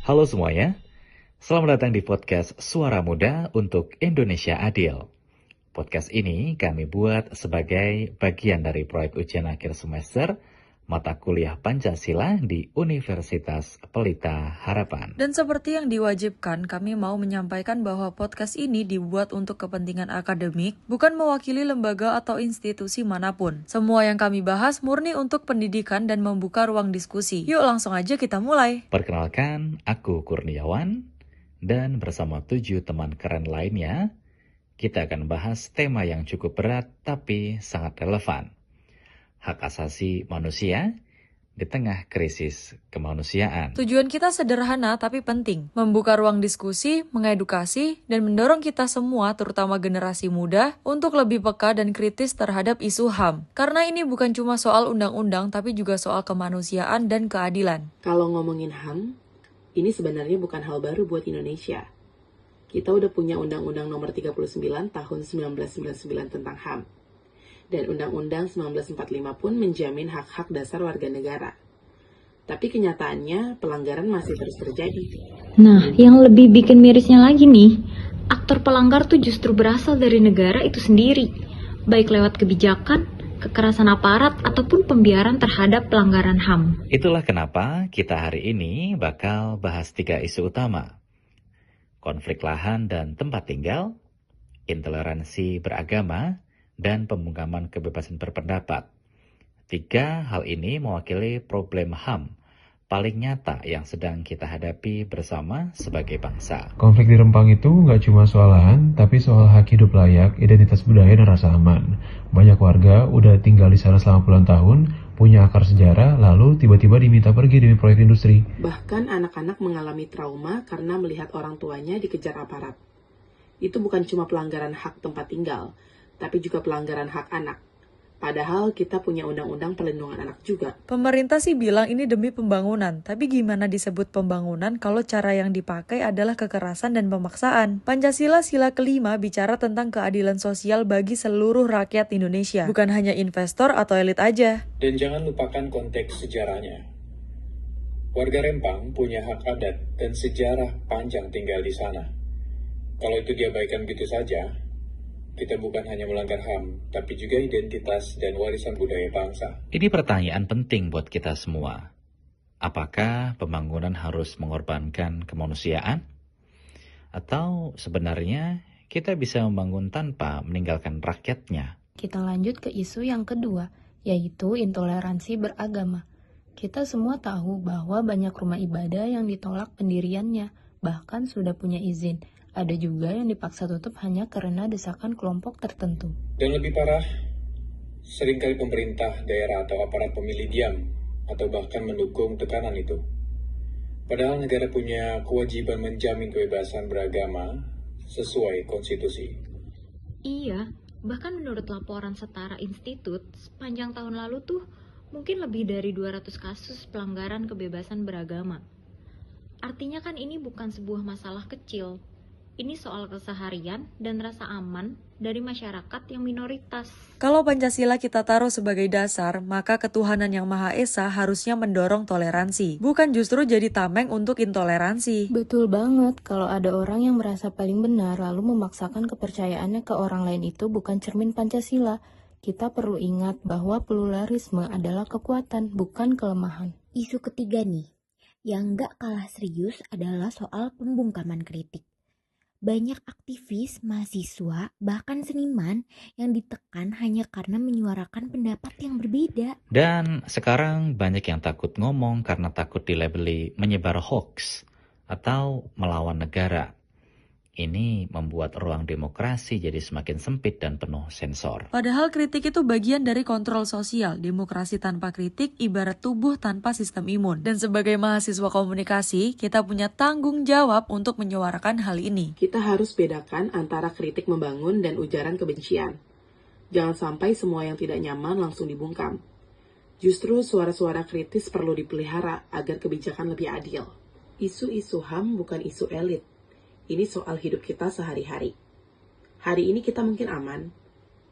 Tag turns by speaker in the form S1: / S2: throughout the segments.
S1: Halo semuanya, selamat datang di podcast Suara Muda untuk Indonesia Adil. Podcast ini kami buat sebagai bagian dari proyek ujian akhir semester mata kuliah Pancasila di Universitas Pelita Harapan.
S2: Dan seperti yang diwajibkan, kami mau menyampaikan bahwa podcast ini dibuat untuk kepentingan akademik, bukan mewakili lembaga atau institusi manapun. Semua yang kami bahas murni untuk pendidikan dan membuka ruang diskusi. Yuk langsung aja kita mulai.
S1: Perkenalkan, aku Kurniawan, dan bersama 7 teman keren lainnya, kita akan bahas tema yang cukup berat tapi sangat relevan. Hak asasi manusia di tengah krisis kemanusiaan.
S2: Tujuan kita sederhana tapi penting, membuka ruang diskusi, mengedukasi, dan mendorong kita semua, terutama generasi muda, untuk lebih peka dan kritis terhadap isu HAM. Karena ini bukan cuma soal undang-undang, tapi juga soal kemanusiaan dan keadilan.
S3: Kalau ngomongin HAM, ini sebenarnya bukan hal baru buat Indonesia. Kita udah punya Undang-Undang Nomor 39 Tahun 1999 tentang HAM. Dan Undang-Undang 1945 pun menjamin hak-hak dasar warga negara. Tapi kenyataannya pelanggaran masih terus terjadi.
S4: Nah, yang lebih bikin mirisnya lagi nih, aktor pelanggar tuh justru berasal dari negara itu sendiri. Baik lewat kebijakan, kekerasan aparat, ataupun pembiaran terhadap pelanggaran HAM.
S1: Itulah kenapa kita hari ini bakal bahas 3 isu utama. Konflik lahan dan tempat tinggal, intoleransi beragama, dan pembungkaman kebebasan berpendapat. 3 hal ini mewakili problem HAM paling nyata yang sedang kita hadapi bersama sebagai bangsa.
S5: Konflik di Rempang itu nggak cuma soal lahan, tapi soal hak hidup layak, identitas budaya, dan rasa aman. Banyak warga udah tinggal di sana selama puluhan tahun, punya akar sejarah, lalu tiba-tiba diminta pergi demi proyek industri.
S3: Bahkan anak-anak mengalami trauma karena melihat orang tuanya dikejar aparat. Itu bukan cuma pelanggaran hak tempat tinggal, tapi juga pelanggaran hak anak. Padahal kita punya undang-undang perlindungan anak juga.
S2: Pemerintah sih bilang ini demi pembangunan, tapi gimana disebut pembangunan kalau cara yang dipakai adalah kekerasan dan pemaksaan? Pancasila sila kelima bicara tentang keadilan sosial bagi seluruh rakyat Indonesia, bukan hanya investor atau elit aja.
S6: Dan jangan lupakan konteks sejarahnya. Warga Rempang punya hak adat dan sejarah panjang tinggal di sana. Kalau itu diabaikan begitu saja, kita bukan hanya melanggar HAM, tapi juga identitas dan warisan budaya bangsa.
S1: Ini pertanyaan penting buat kita semua. Apakah pembangunan harus mengorbankan kemanusiaan? Atau sebenarnya kita bisa membangun tanpa meninggalkan rakyatnya?
S7: Kita lanjut ke isu yang kedua, yaitu intoleransi beragama. Kita semua tahu bahwa banyak rumah ibadah yang ditolak pendiriannya, bahkan sudah punya izin. Ada juga yang dipaksa tutup hanya karena desakan kelompok tertentu.
S6: Dan lebih parah, seringkali pemerintah, daerah, atau aparat pemilih diam, atau bahkan mendukung tekanan itu. Padahal negara punya kewajiban menjamin kebebasan beragama sesuai konstitusi.
S4: Iya, bahkan menurut laporan Setara Institut, sepanjang tahun lalu tuh mungkin lebih dari 200 kasus pelanggaran kebebasan beragama. Artinya kan ini bukan sebuah masalah kecil. Ini soal keseharian dan rasa aman dari masyarakat yang minoritas.
S2: Kalau Pancasila kita taruh sebagai dasar, maka ketuhanan yang Maha Esa harusnya mendorong toleransi, bukan justru jadi tameng untuk intoleransi.
S7: Betul banget, kalau ada orang yang merasa paling benar lalu memaksakan kepercayaannya ke orang lain itu bukan cermin Pancasila. Kita perlu ingat bahwa pluralisme adalah kekuatan, bukan kelemahan.
S8: Isu ketiga nih, yang gak kalah serius adalah soal pembungkaman kritik. Banyak aktivis, mahasiswa, bahkan seniman yang ditekan hanya karena menyuarakan pendapat yang berbeda.
S1: Dan sekarang banyak yang takut ngomong karena takut dilabeli menyebar hoax atau melawan negara. Ini membuat ruang demokrasi jadi semakin sempit dan penuh sensor.
S2: Padahal kritik itu bagian dari kontrol sosial. Demokrasi tanpa kritik ibarat tubuh tanpa sistem imun. Dan sebagai mahasiswa komunikasi, kita punya tanggung jawab untuk menyuarakan hal ini.
S3: Kita harus bedakan antara kritik membangun dan ujaran kebencian. Jangan sampai semua yang tidak nyaman langsung dibungkam. Justru suara-suara kritis perlu dipelihara agar kebijakan lebih adil. Isu-isu HAM bukan isu elit. Ini soal hidup kita sehari-hari. Hari ini kita mungkin aman,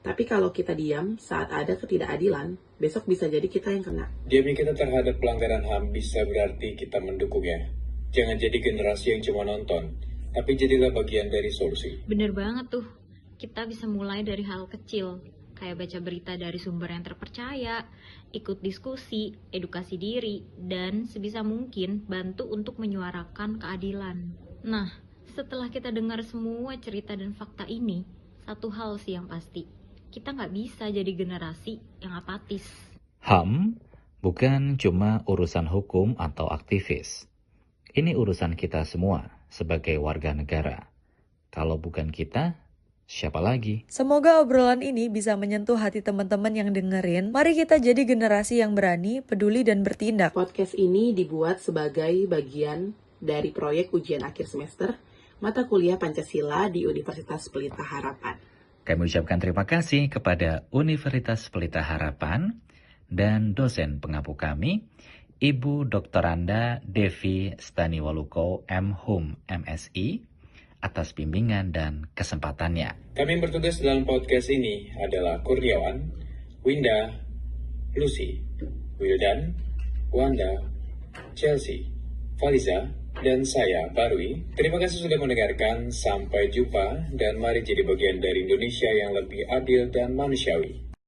S3: tapi kalau kita diam saat ada ketidakadilan, besok bisa jadi kita yang kena.
S6: Diamnya kita terhadap pelanggaran HAM bisa berarti kita mendukungnya. Jangan jadi generasi yang cuma nonton, tapi jadilah bagian dari solusi.
S4: Bener banget tuh, kita bisa mulai dari hal kecil, kayak baca berita dari sumber yang terpercaya, ikut diskusi, edukasi diri, dan sebisa mungkin bantu untuk menyuarakan keadilan. Nah, setelah kita dengar semua cerita dan fakta ini, satu hal sih yang pasti, kita nggak bisa jadi generasi yang apatis.
S1: HAM bukan cuma urusan hukum atau aktivis. Ini urusan kita semua sebagai warga negara. Kalau bukan kita, siapa lagi?
S2: Semoga obrolan ini bisa menyentuh hati teman-teman yang dengerin. Mari kita jadi generasi yang berani, peduli, dan bertindak.
S3: Podcast ini dibuat sebagai bagian dari proyek ujian akhir semester mata kuliah Pancasila di Universitas Pelita Harapan.
S1: Kami ucapkan terima kasih kepada Universitas Pelita Harapan dan dosen pengampu kami, Ibu Doktoranda Devi Staniwaluko M.Hum MSI, atas bimbingan dan kesempatannya.
S6: Kami yang bertugas dalam podcast ini adalah Kurniawan, Winda, Lucy, Wildan, Wanda, Chelsea, Faliza, dan saya, Barui. Terima kasih sudah mendengarkan. Sampai jumpa dan mari jadi bagian dari Indonesia yang lebih adil dan manusiawi.